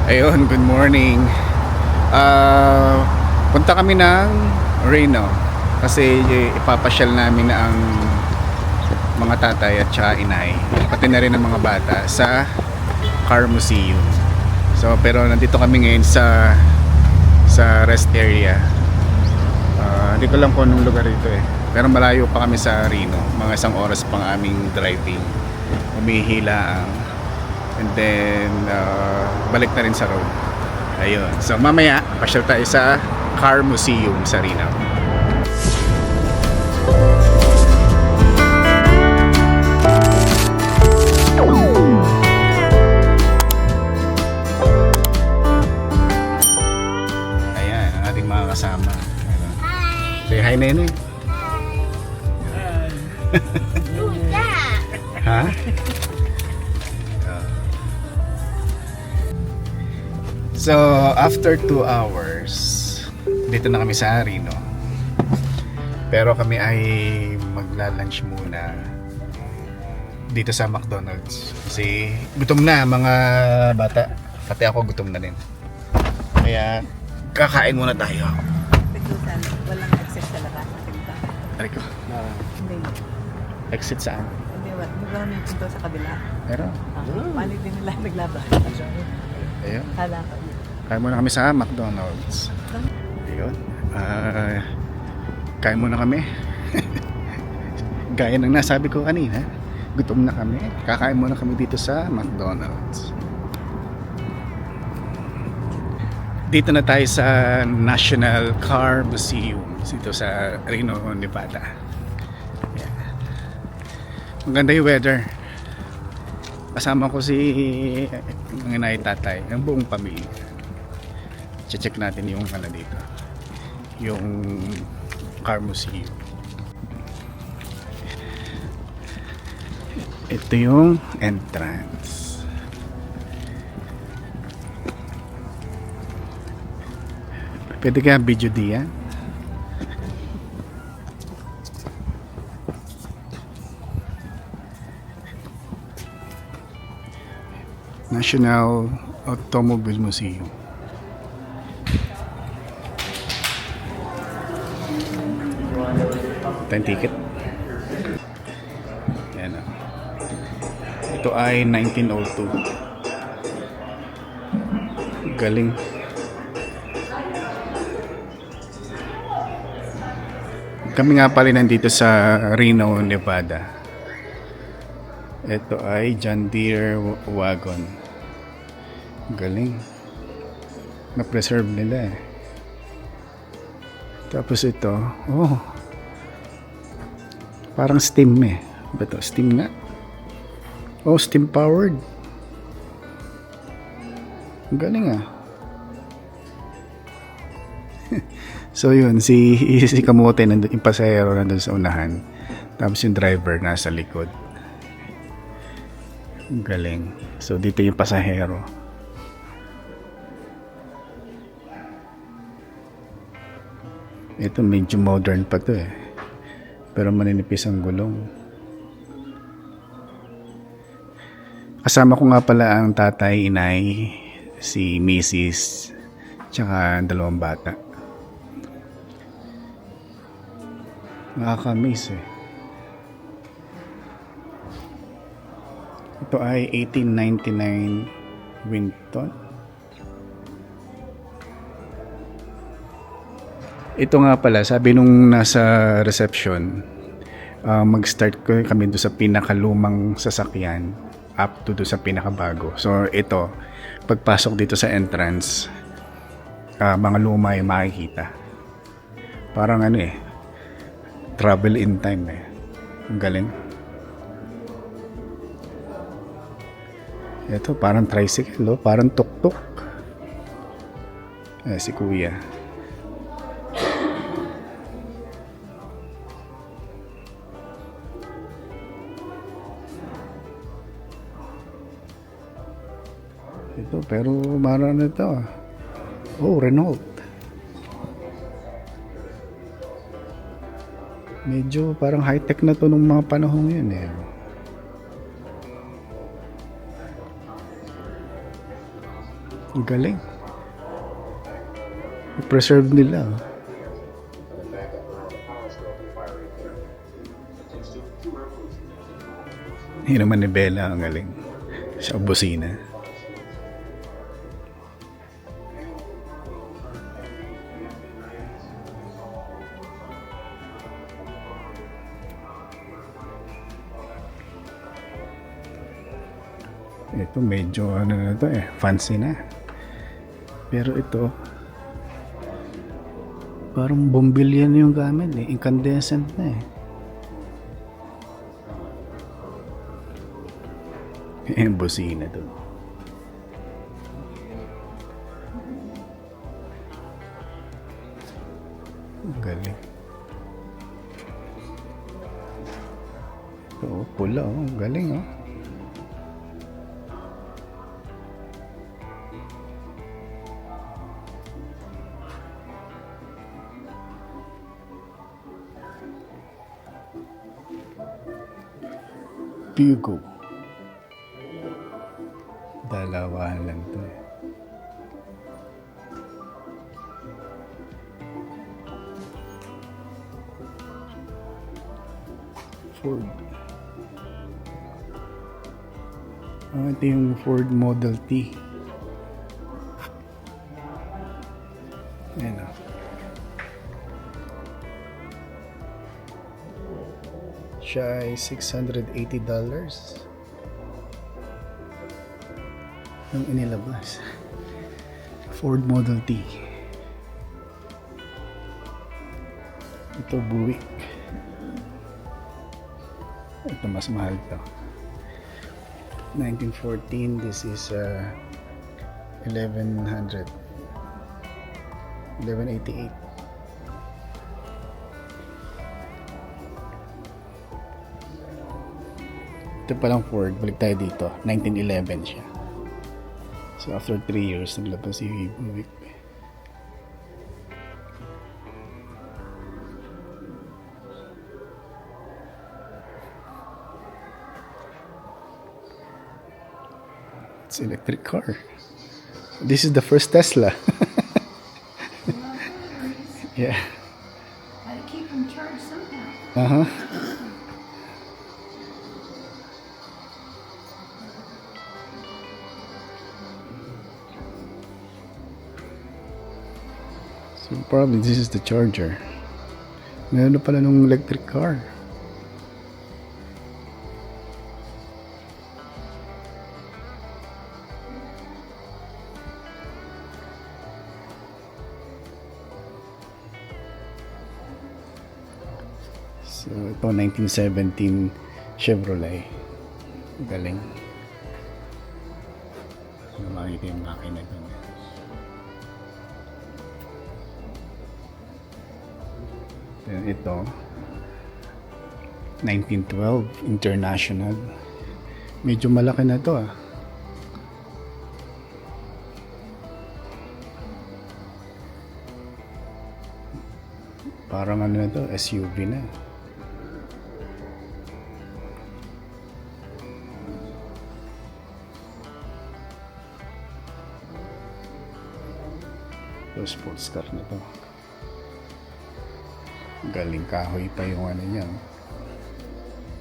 Ayun, good morning. Punta kami ng Reno kasi ipapasyal namin ang mga tatay at saka inay, pati na rin ang mga bata sa car museum. So pero nandito kami ngayon sa rest area. Hindi ko lang kung anong lugar ito eh. Pero malayo pa kami sa Reno. Mga isang oras pang aming driving. Umihila ang and then balik na rin sa road. Ayun. So mamaya pasyal tayo sa car museum sa Reno. Ayan ang ating mga kasama. Say hi, Nene. Ha? So, after 2 hours, dito na kami sa Reno. Pero kami ay magla-lunch muna dito sa McDonald's. Kasi gutom na mga bata. Pati ako gutom na din. Kaya kakain muna tayo. Walang access sa labas. Ari ko. Hindi. Exit saan? Hindi, wala nang pinto sa kabila. Pero, Panig din nila naglaba. ayun. Kala ko. Kain muna kami sa McDonald's. Ayun. Kain muna kami. Gaya ng nasabi ko kanina, gutom na kami. Kakain muna kami dito sa McDonald's. Dito na tayo sa National Car Museum dito sa Reno, Nevada. Ayan. Maganda yung weather. Kasama ko si ng inay, tatay, ang buong pamilya. Check natin yung ano dito, yung car museum. Ito yung entrance. Pwede kaya video diyan? National Automobile Museum. Ito yung ticket. Yan o. Ito ay 1902. Galing. Kami nga pala nandito sa Reno, Nevada. Ito ay John Deere wagon. Galing. Na-preserve nila eh. Tapos ito, oh, parang steam eh. Ba ito? Steam nga? Oh, steam powered. Ang galing ah. So yun, si Kamote nandun, yung pasahero nandun sa unahan. Tapos yung driver nasa likod. Ang galing. So dito yung pasahero. Ito medyo modern pa to eh. Pero maninipis ang gulong. Kasama ko nga pala ang tatay, inay, si Mrs. Tsaka dalawang bata. Nakakamiss eh. Ito ay 1899 Winton. Ito nga pala, sabi nung nasa reception, mag-start kami doon sa pinakalumang sasakyan up to doon sa pinakabago. So ito, pagpasok dito sa entrance, mga luma ay makikita. Parang ano eh, travel in time eh. Ang galing. Ito, parang tricycle, oh, parang tuk-tuk. Si Kuya. Ito, pero marami na ito. Oh, Renault. Medyo parang high-tech na to nung mga panahon yun eh. Ang galing. Preserve nila. Oh. Yun naman ni Bella, ang galing. Sa busina. Ito medyo ano na to fancy na. Pero ito parang bombilya na yung gamit incandescent na yung busina to. Ang galing. Ito pula ang galing Pugo. Dalawa lang to Ford. Ito yung Ford Model T. Ayan siya ay $680 yung inilabas. Ford Model T. Ito Buick. Ito mas mahal to. 1914. This is 1100. 1188. Ito palang Ford, balik tayo dito. 1911 siya. So after 3 years, naglabas si Buick. It's an electric car. This is the first Tesla. Yeah. Gotta keep them charged somehow. Uh-huh. So probably this is the charger. Meron na pala nung electric car. So ito 1917 Chevrolet. Galing. Makikita yung makina doon. Then ito 1912 International. Medyo malaki na to Parang ano na to, SUV na. Ito sports car na to. Galing kahoy pa yung ano niya.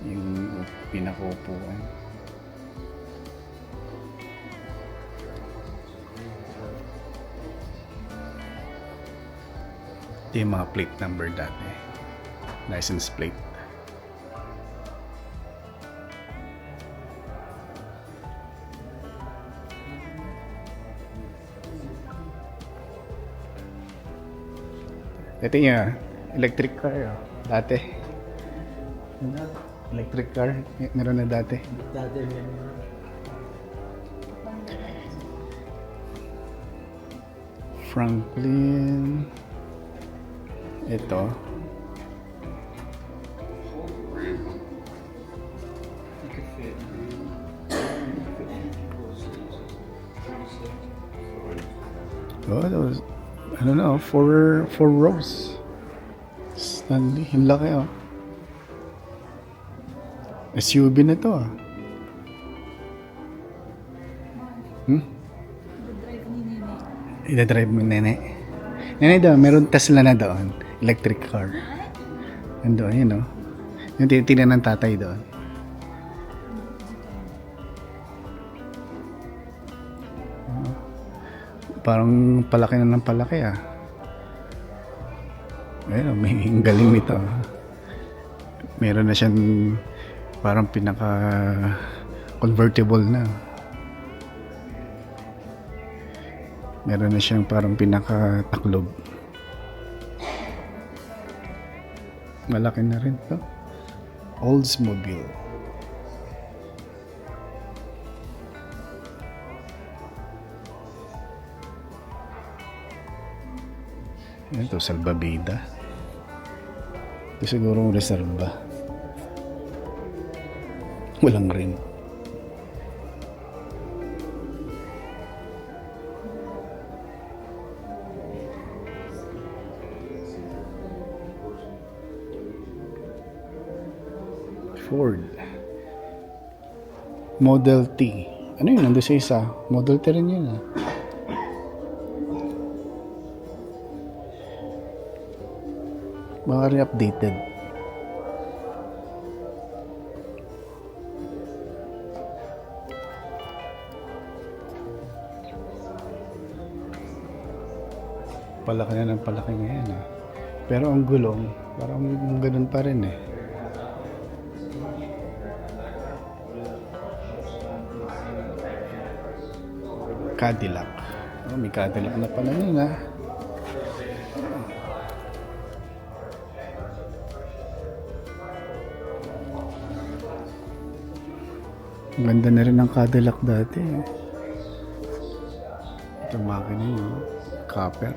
Yung pinakaupuan. Ito yung mga plate number dati. License plate. Ito yung electric car dati. Electric car meron na dati. Franklin. Ito. Oh, that was, I don't know, four rows. Stanley, yung laki SUV na to The drive nila Ida-drive mo, nene. Nene doon, meron Tesla na doon. Electric car. Andoon, yun o. Yung tinitingnan ng tatay doon. Parang palaki na ng palaki ah. Ayun, may ang galing nito. Meron na siyang parang pinaka convertible na. Meron na siyang parang pinaka taklob. Malaki na rin to. Oldsmobile. Ito, salbabida. Ito siguro ang reserva. Walang ring. Ford. Model T. Ano yun? Nandun sa isa. Model T rin yun ah. Baka re-updated. Palaki na ng palaki ngayon ah. Pero ang gulong, parang ganun pa rin eh. Cadillac. Oh, may Cadillac na pala yun ah. Ang ganda na rin ng Cadillac dati. Ito makina yun. Copper.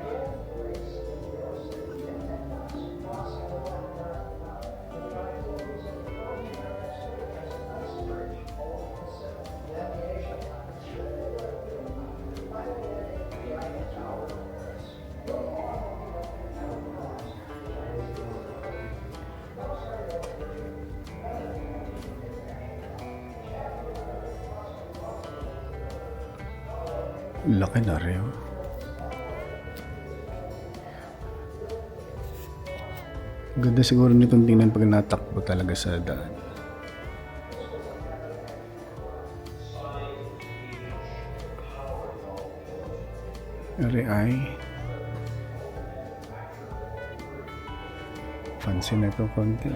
Laki na rin. Ganda siguro nitong tingnan pag natakbo talaga sa daan. RI. Fancy na ito konti.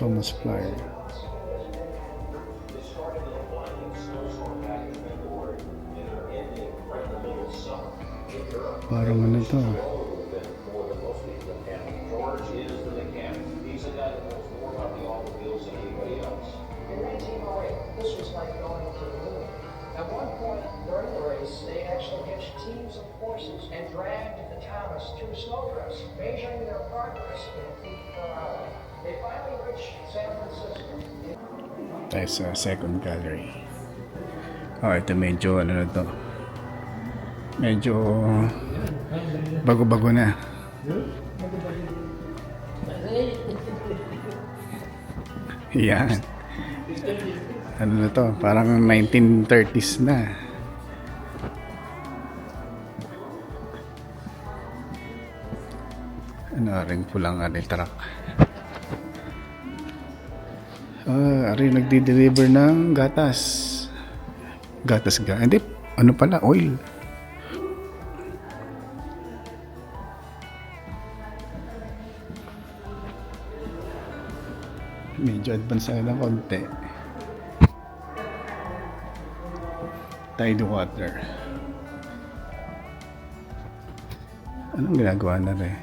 Thomas Flyer. Parang ano to? At one point during the race, they actually hitched teams of horses and dragged the Thomas to a snow dress, measuring their progress in feet per hour. They finally reached San Francisco. Tayo sa second gallery. Oh, ito medyo ano na to. Medyo bago-bago na. Yan. Ano na to? Parang 1930s na. Ano rin pulang truck. Ari nagdi-deliver ng gatas. Hindi, ano pala, oil. Medyo advance na ng konti. Tide water. Anong ginagawa na rin?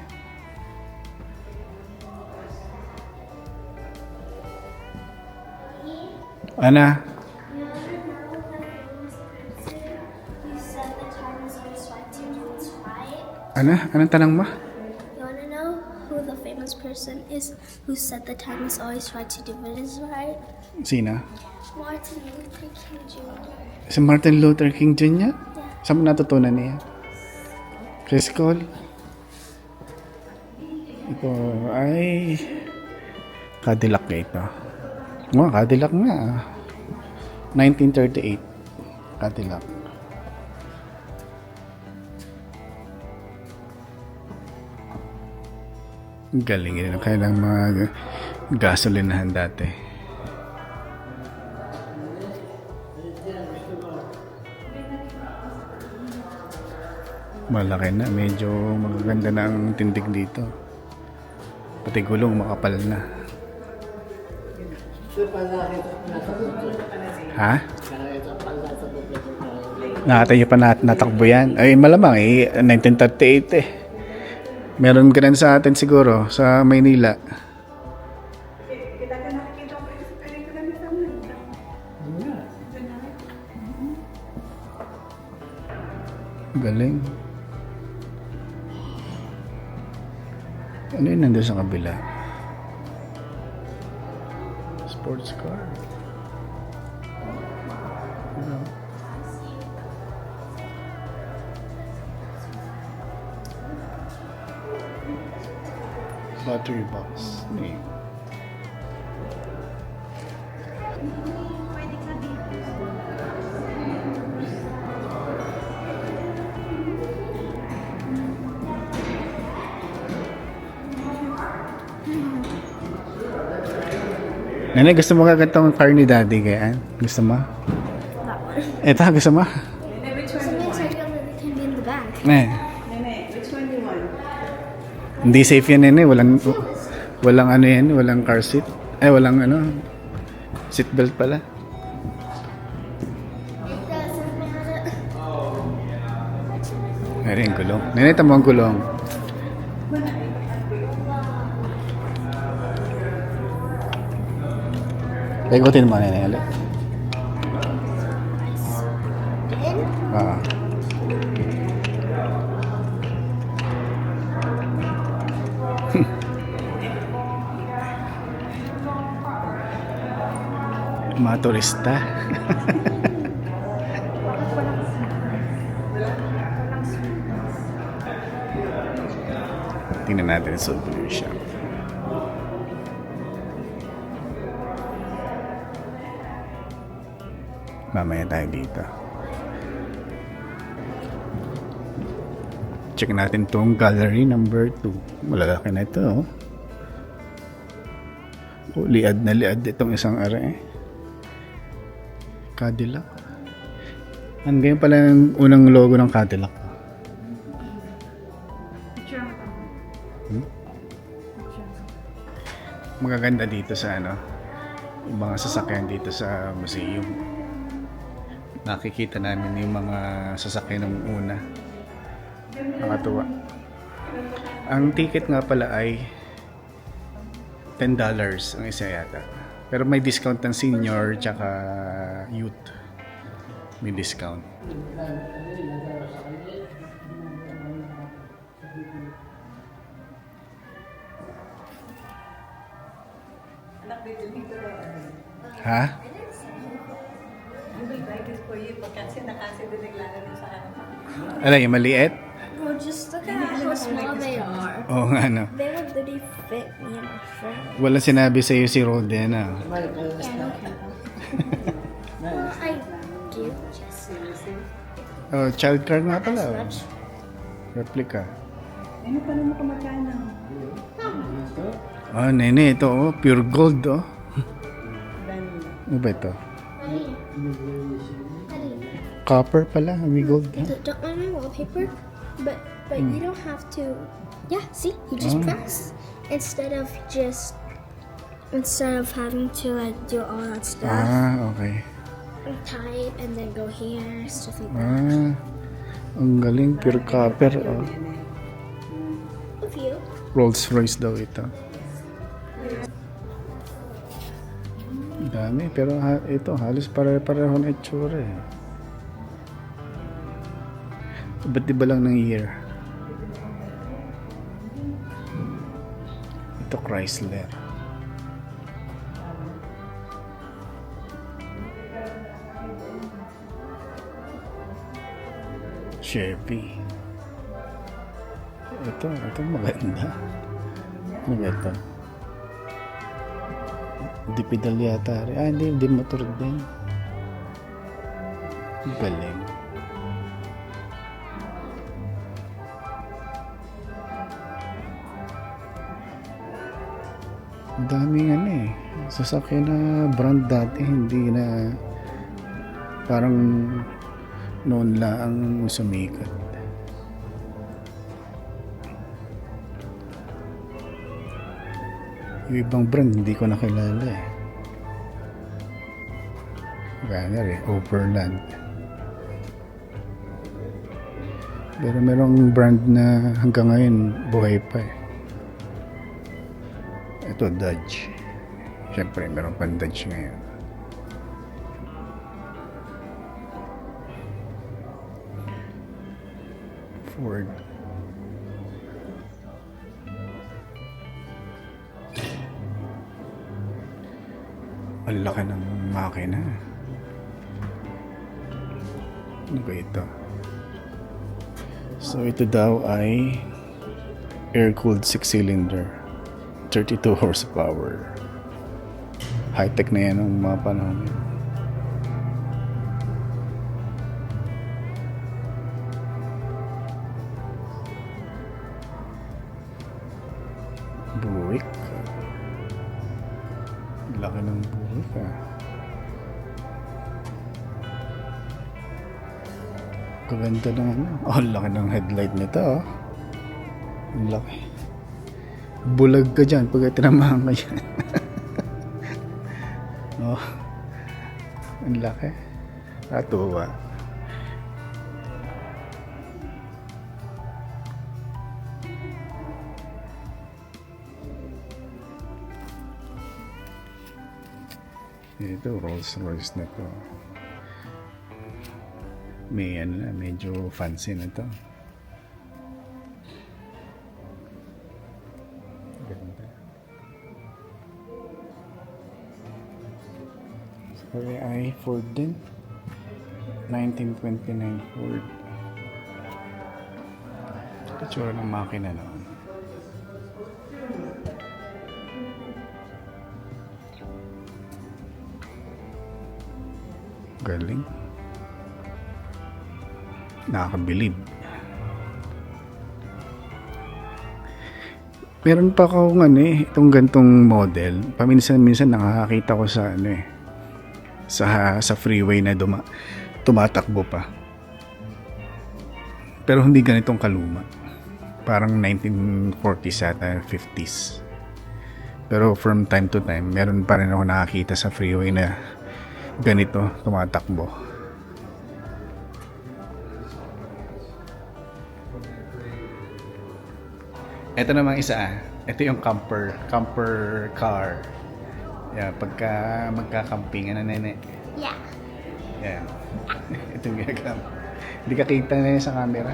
Ana? Ana? Anong tanong mo? You wanna know who the famous person is who said the time is always right to do what is right? Sina? Martin Luther King Jr. Si Martin Luther King Jr.? Saan mo natutunan niya? Chris Cole? Ito ay Cadillac ito. Cadillac nga. 1938. Cadillac. Galing yun. Kailang mga gasolinahan dati. Malaki na. Medyo magaganda na ang tindig dito. Pati gulong makapal na. Ha? Nakatayo pa natakbo yan. Ay malamang 1938 eh. Meron ka rin sa atin siguro sa Maynila. Galing. Ano yun nandun sa kabila? Sports car. Ano? Battery box. Name. Nene, gusto mo kagad tong car ni Daddy kaya? Gusto mo? Eto, gusto mo? Sometimes I feel that it can be in the back. Nene, which one do you want? Hindi safe yan, Nene. Walang ano yan, walang car seat. Ay, walang ano, seat belt pala. It doesn't matter. Meron yung gulong. Nene, tamo ang gulong. Ikutin mo, Nene, ulit. Ah. Mga turista. Tingnan natin sa souvenir shop. Mamaya tayo dito. Check natin tong gallery number 2. Malalaki na ito. Oh. Liad na liad itong isang are. Cadillac. Ang ganyan pala yung unang logo ng Cadillac. Magaganda dito sa ano, yung mga sasakyan dito sa museum. Nakikita namin yung mga sasakyan ng una. Nakatuwa. Ang ticket nga pala ay $10 ang isa yata. Pero may discount ng senior tsaka youth. May discount. Anak, dito daw. Ha? I will buy this for you. Kasi din naglalaro sa akin. Ano yung maliit? Well, just look at how small they are. Oo nga no. They would literally fit me and my friend. Walang sinabi sa'yo si Roden ah. Well, I do just Oh, child car nga pala. as Oh. much. Replica. Ano pa naman kumakain ng? Oh, nene, ito oh. Pure gold oh. Ano ba ito? Copper pala, may gold. Ha? Don't mind my wallpaper, but you don't have to. Yeah, see, you just Oh. press instead of having to like do all that stuff Ah, okay. and type and then go here, stuff like that. Ah, ang galing. Pure copper oh. A few. Rolls Royce daw ito. Dami, pero ito halos pare-pareho na itsura eh. Iba't iba lang ng year. Ito Chrysler. Chevy. Ito maganda. Ano ba ito? Hindi pedal yata. Hindi motor din. Galing. Ang daming sasakyan na brand dati, hindi na parang noon lang sumikat. Yung ibang brand hindi ko nakilala eh. Banner Overland. Pero merong brand na hanggang ngayon buhay pa eh. Ito Dodge. Siyempre meron pang Dodge ngayon. Ford. Ang laki ng makina. Ano ba ito? So ito daw ay air-cooled 6-cylinder. 32 horsepower. High-tech na yan ng mga panahon yun. Buick. Laki ng Buick Kaganda ng laki ng headlight nito Ang laki. Bulag ka dyan pag tinamahan ka dyan. Ang laki. Katuwa. Ito Rolls Royce na to. May medyo fancy na to. Ganda. Sorry, ay Ford din. 1929 Ford. Ito tsura ng makina noon. Galing. Nakakabilib. Meron pa akong itong gantong model. Paminsan-minsan nakakakita ko sa sa freeway na tumatakbo pa. Pero hindi ganitong kaluma. Parang 1940s at 50s. Pero from time to time, meron pa rin ako nakakita sa freeway na ganito tumatakbo. Ito namang isa Ito yung camper car. Yeah, pagka magkakamping nene. Yeah. Yeah. Ito yung ginagawa. Hindi ka kita na yun sa camera.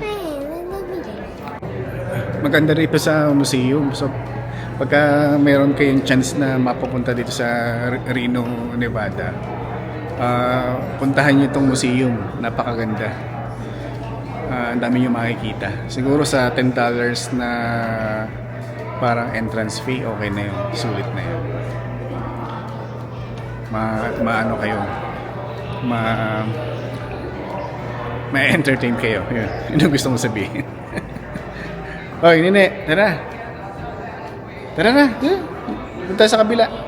Maganda rito sa museum. So, pagka meron kayong chance na mapupunta dito sa Reno, Nevada, puntahan niyo itong museum. Napakaganda. Ang dami niyo makikita. Siguro sa $10 na parang entrance fee, okay na yun. Sulit na yun. Maano kayo. Ma-entertain kayo. Yun. Yun ang gusto mo sabihin. Oy, Nene, tara. Tara na. Punta sa kabila.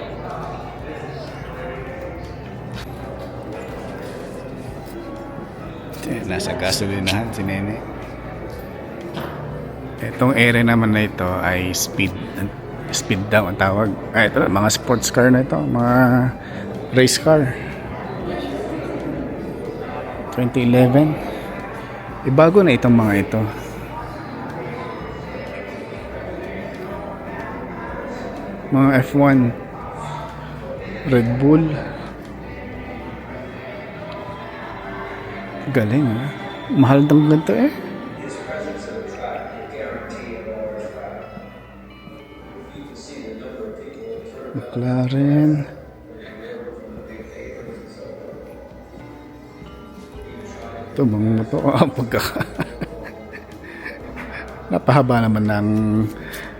Nasa gasolinahan si Nene. Itong area naman na ito ay speed daw ang tawag. Ito mga sports car na ito, mga race car. 2011. Bago na itong mga ito. Mga F1, Red Bull. Galing mahal ng ganito McLaren. Ito mga motor. Napahaba naman ng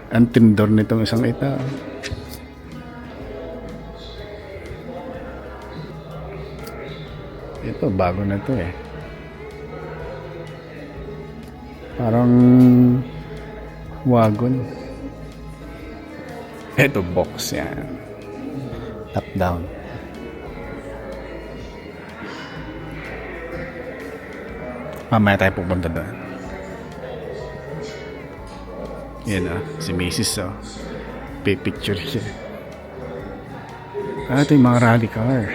ang tindor nitong isang ito. Ito, bago na to eh. Parang wagon. Ito, box yan. Top down. Mamaya tayo pupunta doon. Yan si Mrs. Picture siya. Ito yung mga rally car.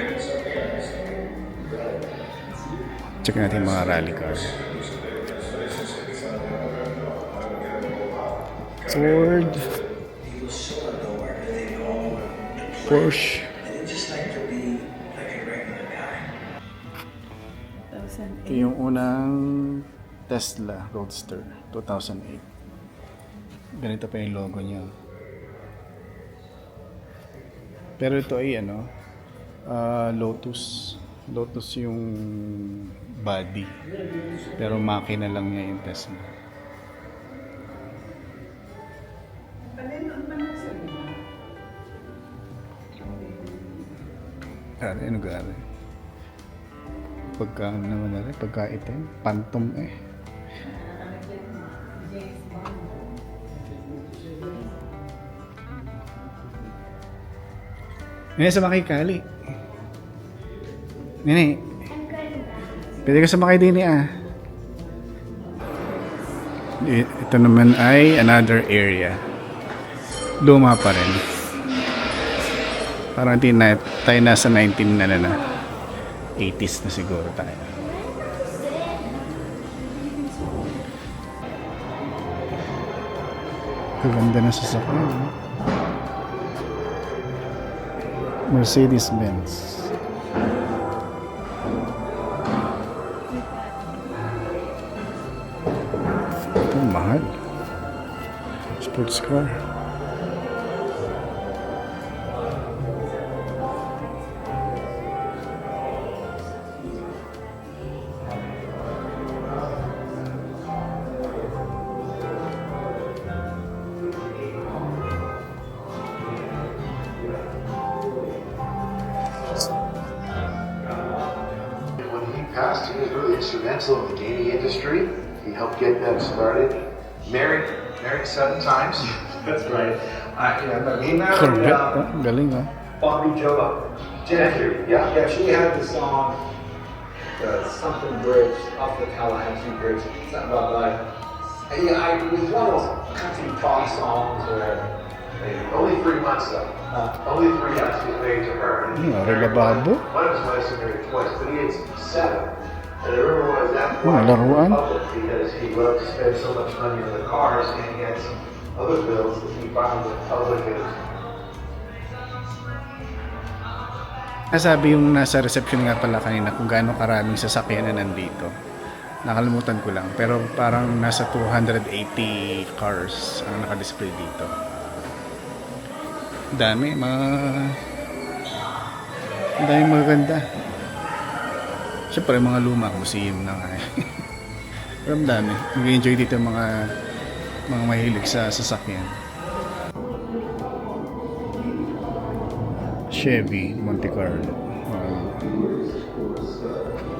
Check natin yung mga rally car. Ford, Porsche. Ito yung unang Tesla Roadster 2008. Ganito pa yung logo niya. Pero ito ay Lotus. Lotus yung body. Pero makina lang niya yung Tesla. Ano gari? Pagka naman na rin, pagka itim, Phantom eh. Nene, sumakay kali. Nene, pwede ka sumakay din Ito naman ay another area. Luma pa rin. Parang tayo nasa 80s na siguro tayo. Ganda na sasakyan. Mercedes-Benz. Ito, mahal. Sports car. Passed, he was really instrumental in the gaming industry. He helped get them started. Married 7 times. That's right. He married Galing Bobby Joe. Jennifer, yeah. Yeah, she had the song, something bridge, off the Tallahassee Bridge, something about life. Yeah, it was one of those country pop songs where Only 3 months though. Only 3 months he was married to her. Relababo. One of his wives was married twice, but he had 7. And I remember was that laruan. public because he loved to spend so much money on the cars and he had some other bills that he found with public and Nasabi yung nasa reception nga pala kanina kung gaano karaming sasakyan na nandito. Nakalimutan ko lang. Pero parang nasa 280 cars ang nakadisplay dito. Dami, daming magaganda. Siyempre mga luma, museum na nga. Pero ang dami. Mag-enjoy dito mga mahilig sa sasakyan. Chevy, Monte Carlo.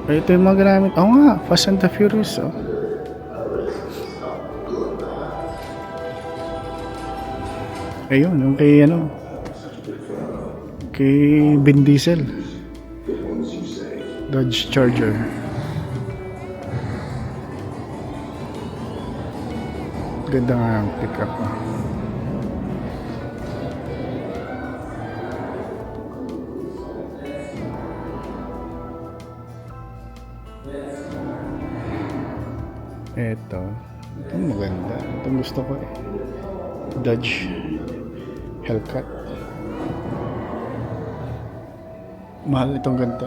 Ito yung mga gamit. Oo nga, Fast and the Furious. Ayun, yung kay Vin Diesel. Dodge Charger. Ganda nga ang pickup. Ito maganda. Itong gusto ko Dodge Hellcat. Mahal itong ganito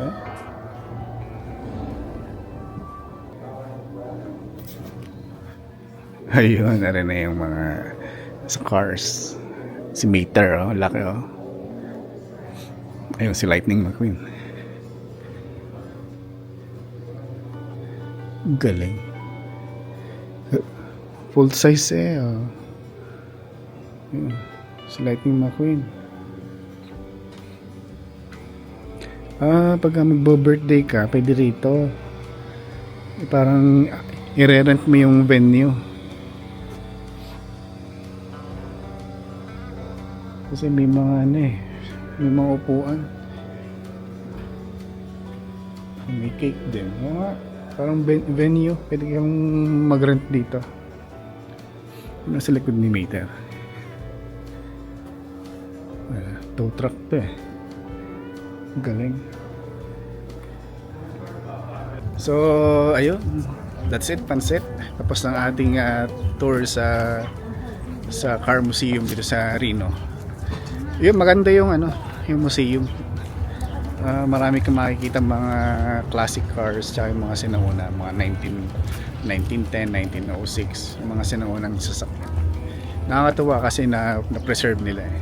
Ayun, narin na yung mga sa cars. Si Mater, laki Ayun, si Lightning McQueen. Galing. full size eh. Oh. Yun. Si Lightning McQueen. Pagka magbo-birthday ka, pwede rito. Parang i-rent mo yung venue. Kasi may mga ano eh, may mga upuan. May cake din. Parang venue, pwede kang mag-rent dito. Nasa likod ni Mater. Tow truck to eh. Galing. So, ayun. That's it, pansit. Tapos ng ating tour sa Car Museum dito sa Reno. Yun, maganda yung yung museum. Marami kang makikita mga classic cars tsaka yung mga sinauna, mga 1910, 1906, yung mga sinaunang sasakyan. Nakakatuwa kasi na-preserve nila eh.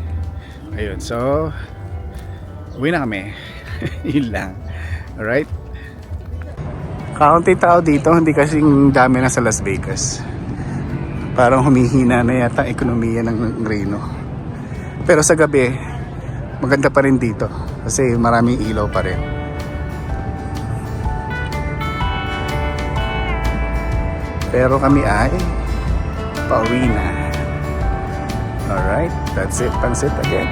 Ayun, so uwi na kami. Yun lang. Alright? Kaunti tao dito, hindi kasing dami na sa Las Vegas. Parang humihina na yata ekonomiya ng Reno. Pero sa gabi, maganda pa rin dito kasi maraming ilaw pa rin. Pero kami ay pauwi na. Alright, that's it. Pansit again.